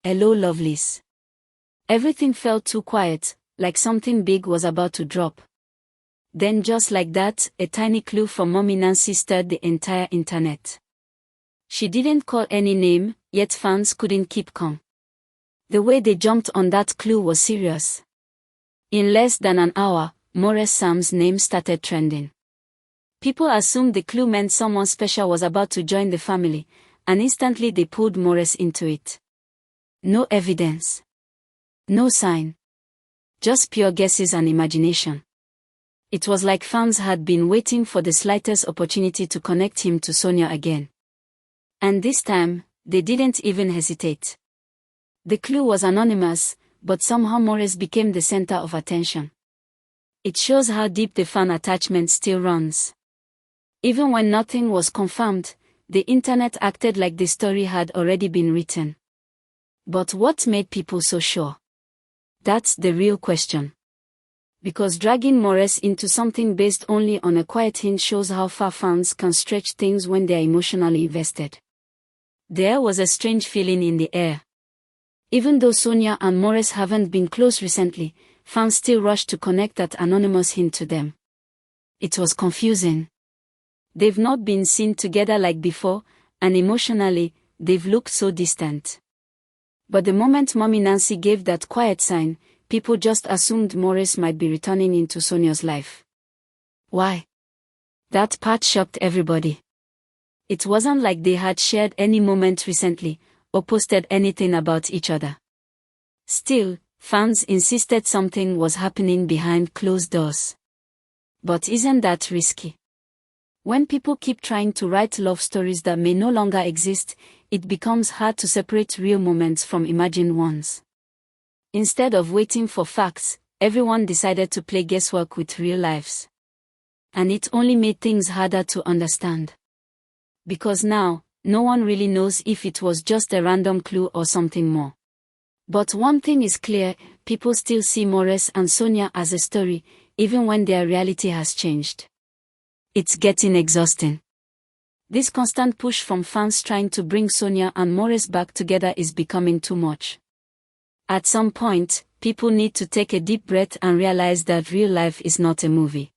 Hello lovelies. Everything felt too quiet, like something big was about to drop. Then just like that, a tiny clue from Mommy Nancy stirred the entire internet. She didn't call any name, yet fans couldn't keep calm. The way they jumped on that clue was serious. In less than an hour, Maurice Sam's name started trending. People assumed the clue meant someone special was about to join the family, and instantly they pulled Maurice into it. No evidence. No sign. Just pure guesses and imagination. It was like fans had been waiting for the slightest opportunity to connect him to Sonia again. And this time, they didn't even hesitate. The clue was anonymous, but somehow Maurice became the center of attention. It shows how deep the fan attachment still runs. Even when nothing was confirmed, the internet acted like the story had already been written. But what made people so sure? That's the real question. Because dragging Maurice into something based only on a quiet hint shows how far fans can stretch things when they are emotionally invested. There was a strange feeling in the air. Even though Sonia and Maurice haven't been close recently, fans still rushed to connect that anonymous hint to them. It was confusing. They've not been seen together like before, and emotionally, they've looked so distant. But the moment Mommy Nancy gave that quiet sign, people just assumed Maurice might be returning into Sonia's life. Why? That part shocked everybody. It wasn't like they had shared any moment recently, or posted anything about each other. Still, fans insisted something was happening behind closed doors. But isn't that risky? When people keep trying to write love stories that may no longer exist, it becomes hard to separate real moments from imagined ones. Instead of waiting for facts, everyone decided to play guesswork with real lives. And it only made things harder to understand. Because now, no one really knows if it was just a random clue or something more. But one thing is clear, people still see Maurice and Sonia as a story, even when their reality has changed. It's getting exhausting. This constant push from fans trying to bring Sonia and Maurice back together is becoming too much. At some point, people need to take a deep breath and realize that real life is not a movie.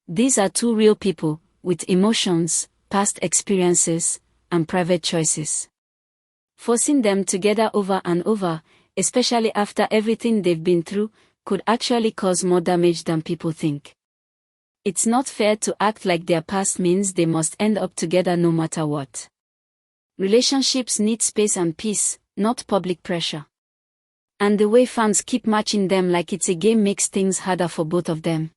These are two real people, with emotions, past experiences, and private choices. Forcing them together over and over, especially after everything they've been through, could actually cause more damage than people think. It's not fair to act like their past means they must end up together no matter what. Relationships need space and peace, not public pressure. And the way fans keep matching them like it's a game makes things harder for both of them.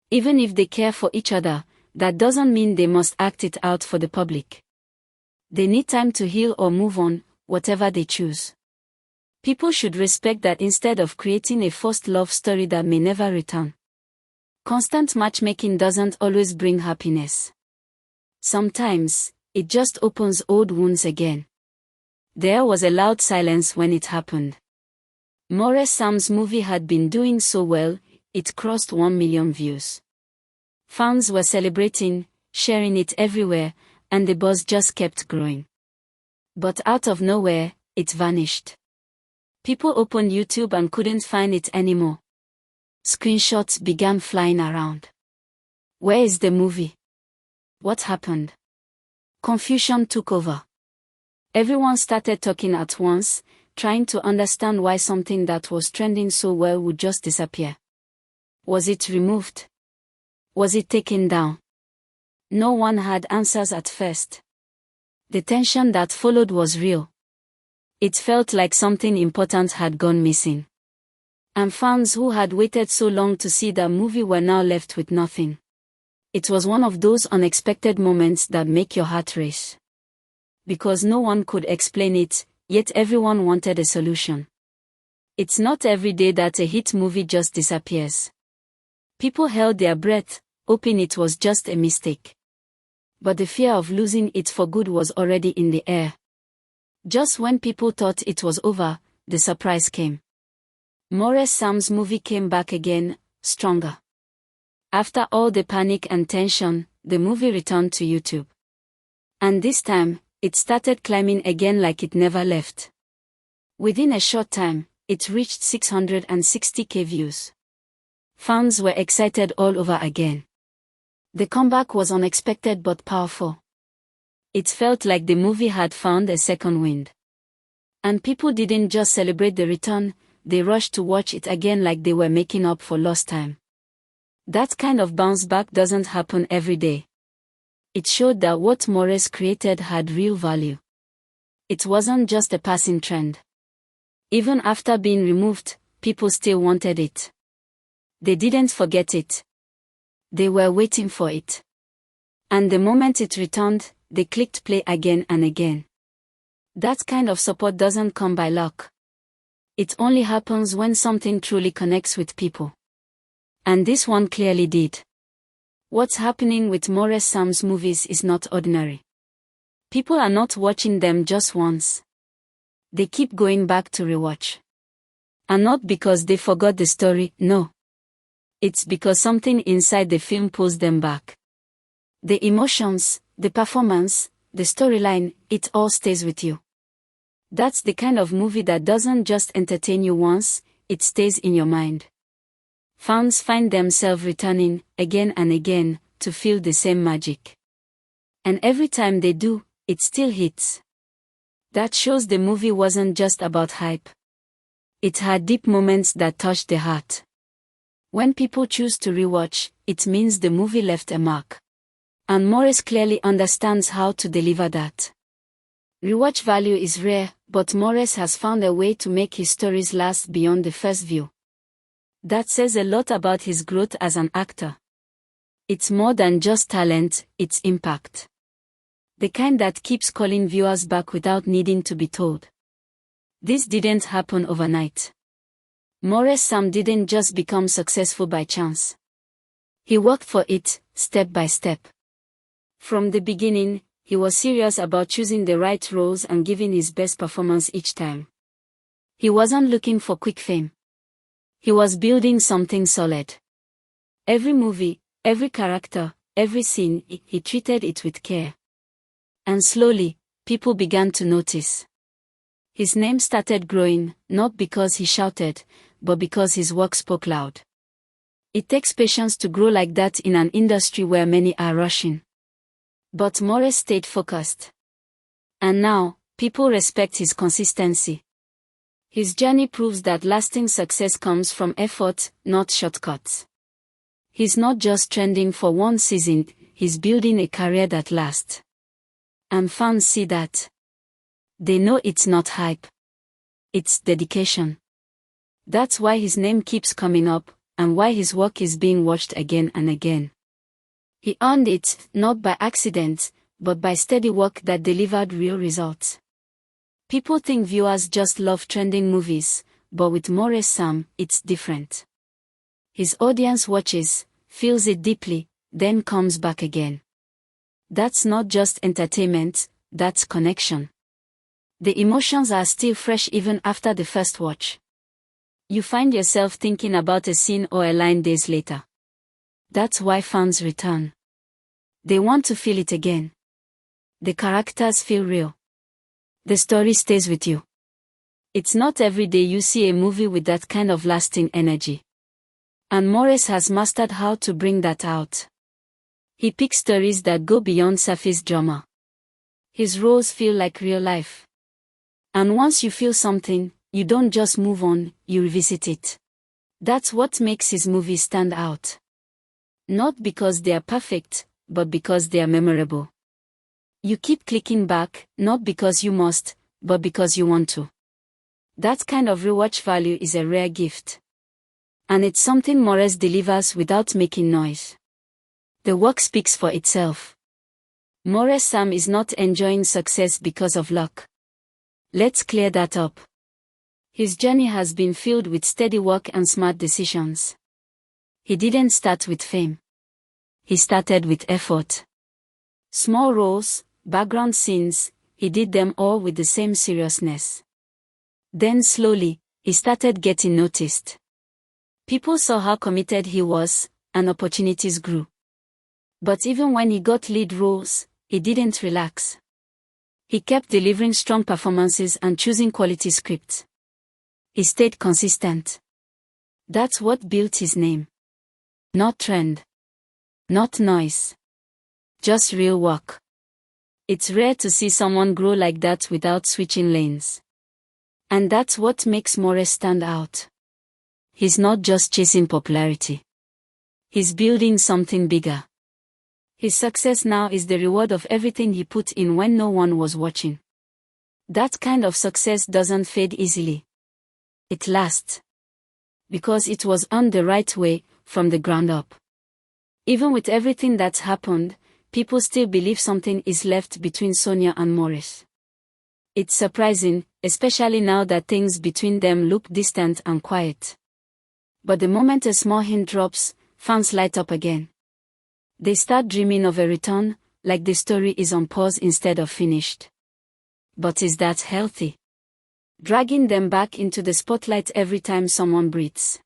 Even if they care for each other, that doesn't mean they must act it out for the public. They need time to heal or move on, whatever they choose. People should respect that instead of creating a forced love story that may never return. Constant matchmaking doesn't always bring happiness. Sometimes, it just opens old wounds again. There was a loud silence when it happened. Maurice Sam's movie had been doing so well, it crossed 1 million views. Fans were celebrating, sharing it everywhere, and the buzz just kept growing. But out of nowhere, it vanished. People opened YouTube and couldn't find it anymore. Screenshots began flying around. Where is the movie? What happened? Confusion took over. Everyone started talking at once, trying to understand why something that was trending so well would just disappear. Was it removed? Was it taken down? No one had answers at first. The tension that followed was real. It felt like something important had gone missing. And fans who had waited so long to see the movie were now left with nothing. It was one of those unexpected moments that make your heart race. Because no one could explain it, yet everyone wanted a solution. It's not every day that a hit movie just disappears. People held their breath, hoping it was just a mistake. But the fear of losing it for good was already in the air. Just when people thought it was over, the surprise came. Maurice Sam's movie came back again, stronger. After all the panic and tension, the movie returned to YouTube. And this time, it started climbing again like it never left. Within a short time, it reached 660K views. Fans were excited all over again. The comeback was unexpected but powerful. It felt like the movie had found a second wind. And people didn't just celebrate the return, they rushed to watch it again like they were making up for lost time. That kind of bounce back doesn't happen every day. It showed that what Morris created had real value. It wasn't just a passing trend. Even after being removed, people still wanted it. They didn't forget it. They were waiting for it. And the moment it returned, they clicked play again and again. That kind of support doesn't come by luck. It only happens when something truly connects with people. And this one clearly did. What's happening with Morris Sam's movies is not ordinary. People are not watching them just once. They keep going back to rewatch. And not because they forgot the story, no. It's because something inside the film pulls them back. The emotions, the performance, the storyline, it all stays with you. That's the kind of movie that doesn't just entertain you once, it stays in your mind. Fans find themselves returning, again and again, to feel the same magic. And every time they do, it still hits. That shows the movie wasn't just about hype. It had deep moments that touched the heart. When people choose to rewatch, it means the movie left a mark. And Morris clearly understands how to deliver that. Rewatch value is rare, but Morris has found a way to make his stories last beyond the first view. That says a lot about his growth as an actor. It's more than just talent, it's impact. The kind that keeps calling viewers back without needing to be told. This didn't happen overnight. Morris Sam didn't just become successful by chance. He worked for it, step by step. From the beginning, he was serious about choosing the right roles and giving his best performance each time. He wasn't looking for quick fame. He was building something solid. Every movie, every character, every scene, he treated it with care. And slowly, people began to notice. His name started growing, not because he shouted, but because his work spoke loud. It takes patience to grow like that in an industry where many are rushing. But Morris stayed focused. And now, people respect his consistency. His journey proves that lasting success comes from effort, not shortcuts. He's not just trending for one season, he's building a career that lasts. And fans see that. They know it's not hype. It's dedication. That's why his name keeps coming up, and why his work is being watched again and again. He earned it, not by accident, but by steady work that delivered real results. People think viewers just love trending movies, but with Morris Sam, it's different. His audience watches, feels it deeply, then comes back again. That's not just entertainment, that's connection. The emotions are still fresh even after the first watch. You find yourself thinking about a scene or a line days later. That's why fans return. They want to feel it again. The characters feel real. The story stays with you. It's not every day you see a movie with that kind of lasting energy. And Morris has mastered how to bring that out. He picks stories that go beyond surface drama. His roles feel like real life. And once you feel something, you don't just move on, you revisit it. That's what makes his movies stand out. Not because they are perfect, but because they are memorable. You keep clicking back, not because you must, but because you want to. That kind of rewatch value is a rare gift. And it's something Morris delivers without making noise. The work speaks for itself. Morris Sam is not enjoying success because of luck. Let's clear that up. His journey has been filled with steady work and smart decisions. He didn't start with fame. He started with effort. Small roles, background scenes, he did them all with the same seriousness. Then slowly, he started getting noticed. People saw how committed he was, and opportunities grew. But even when he got lead roles, he didn't relax. He kept delivering strong performances and choosing quality scripts. He stayed consistent. That's what built his name. Not trend. Not noise. Just real work. It's rare to see someone grow like that without switching lanes. And that's what makes Morris stand out. He's not just chasing popularity. He's building something bigger. His success now is the reward of everything he put in when no one was watching. That kind of success doesn't fade easily. It lasts. Because it was on the right way, from the ground up. Even with everything that's happened, people still believe something is left between Sonia and Morris. It's surprising, especially now that things between them look distant and quiet. But the moment a small hint drops, fans light up again. They start dreaming of a return, like the story is on pause instead of finished. But is that healthy? Dragging them back into the spotlight every time someone breathes.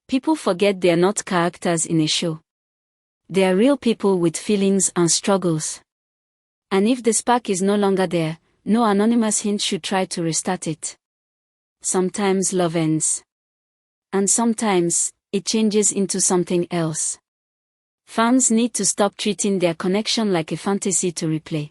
People forget they are not characters in a show. They are real people with feelings and struggles. And if the spark is no longer there, no anonymous hint should try to restart it. Sometimes love ends. And sometimes, it changes into something else. Fans need to stop treating their connection like a fantasy to replay.